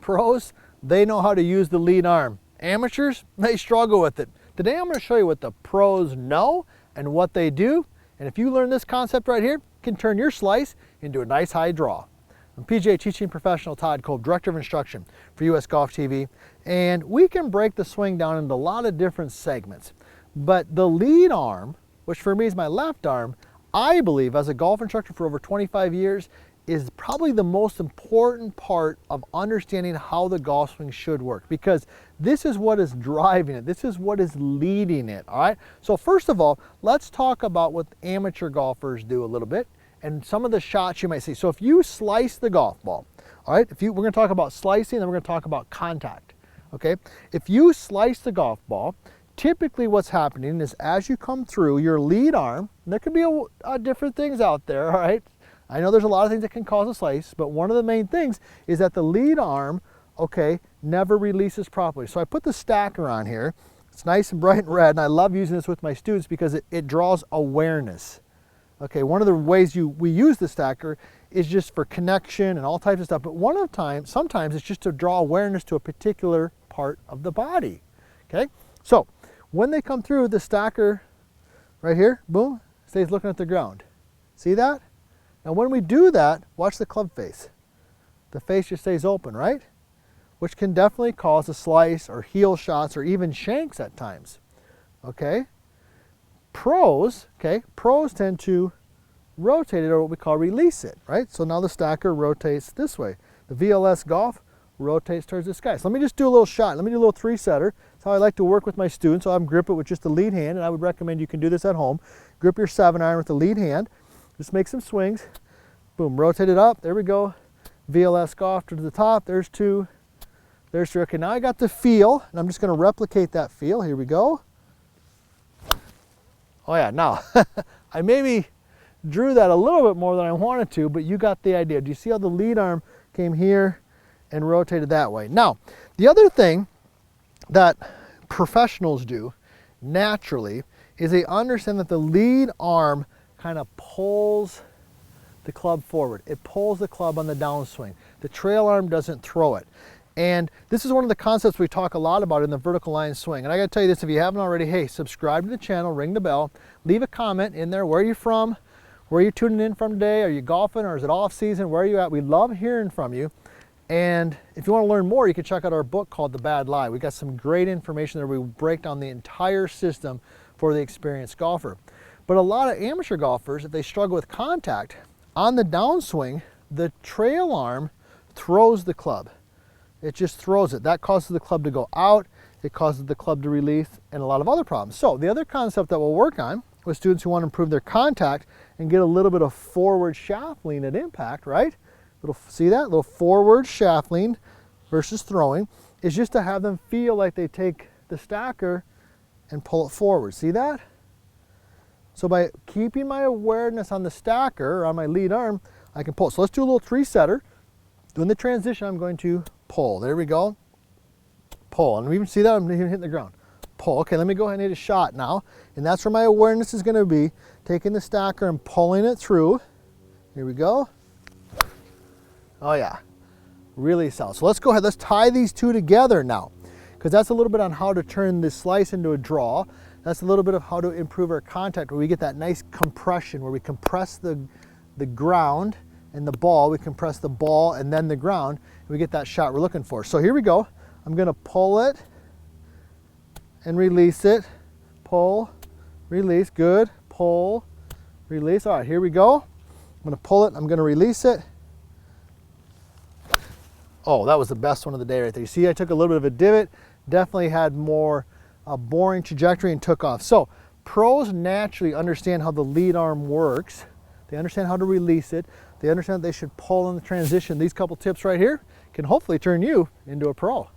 Pros, they know how to use the lead arm. Amateurs, they struggle with it. Today I'm going to show you what the pros know and what they do. And if you learn this concept right here, it can turn your slice into a nice high draw. I'm PGA teaching professional Todd Kolb, Director of Instruction for US Golf TV. And we can break the swing down into a lot of different segments. But the lead arm, which for me is my left arm, I believe as a golf instructor for over 25 years, is probably the most important part of understanding how the golf swing should work, because this is what is driving it. This is what is leading it, all right? So first of all, let's talk about what amateur golfers do a little bit and some of the shots you might see. So if you slice the golf ball, all right, we're gonna talk about slicing, and we're gonna talk about contact, okay? If you slice the golf ball, typically what's happening is as you come through your lead arm, and there could be different things out there, all right? I know there's a lot of things that can cause a slice, but one of the main things is that the lead arm, okay, never releases properly. So I put the stacker on here. It's nice and bright and red, and I love using this with my students because it draws awareness. Okay, one of the ways we use the stacker is just for connection and all types of stuff, but sometimes it's just to draw awareness to a particular part of the body, okay? So when they come through, the stacker right here, boom, stays looking at the ground. See that? Now when we do that, watch the club face. The face just stays open, right? Which can definitely cause a slice or heel shots or even shanks at times, okay? Pros tend to rotate it, or what we call release it, right? So now the stacker rotates this way. The VLS Golf rotates towards the sky. So let me just do a little shot. Let me do a little three-setter. That's how I like to work with my students. So I have them grip it with just the lead hand, and I would recommend you can do this at home. Grip your 7-iron with the lead hand. Just make some swings. Boom, rotate it up. There we go. VLS Golf to the top. There's two. There's three. Okay, now I got the feel, and I'm just going to replicate that feel. Here we go. Oh yeah, now I maybe drew that a little bit more than I wanted to, but you got the idea. Do you see how the lead arm came here and rotated that way? Now, the other thing that professionals do naturally is they understand that the lead arm kind of pulls the club forward. It pulls the club on the downswing. The trail arm doesn't throw it. And this is one of the concepts we talk a lot about in the vertical line swing. And I gotta tell you this, if you haven't already, hey, subscribe to the channel, ring the bell, leave a comment in there. Where are you from? Where are you tuning in from today? Are you golfing, or is it off season? Where are you at? We love hearing from you. And if you want to learn more, you can check out our book called The Bad Lie. We got some great information there. We break down the entire system for the experienced golfer. But a lot of amateur golfers, if they struggle with contact, on the downswing, the trail arm throws the club. It just throws it. That causes the club to go out. It causes the club to release, and a lot of other problems. So the other concept that we'll work on with students who want to improve their contact and get a little bit of forward shaft lean at impact, right? See that? Little forward shaft lean versus throwing is just to have them feel like they take the stacker and pull it forward. See that? So by keeping my awareness on the stacker, or on my lead arm, I can pull. So let's do a little three-setter. Doing the transition, I'm going to pull. There we go. Pull. And we even see that I'm even hitting the ground. Pull. Okay, let me go ahead and hit a shot now. And that's where my awareness is going to be. Taking the stacker and pulling it through. Here we go. Oh yeah. Really solid. So let's go ahead. Let's tie these two together now, because that's a little bit on how to turn this slice into a draw. That's a little bit of how to improve our contact, where we get that nice compression, where we compress the ground and the ball. We compress the ball and then the ground, and we get that shot we're looking for. So here we go. I'm going to pull it and release it. Pull, release. Good. Pull, release. All right, here we go. I'm going to pull it. I'm going to release it. Oh, that was the best one of the day right there. You see, I took a little bit of a divot. Definitely had more boring trajectory and took off. So pros naturally understand how the lead arm works. They understand how to release it. They understand they should pull in the transition. These couple tips right here can hopefully turn you into a pro.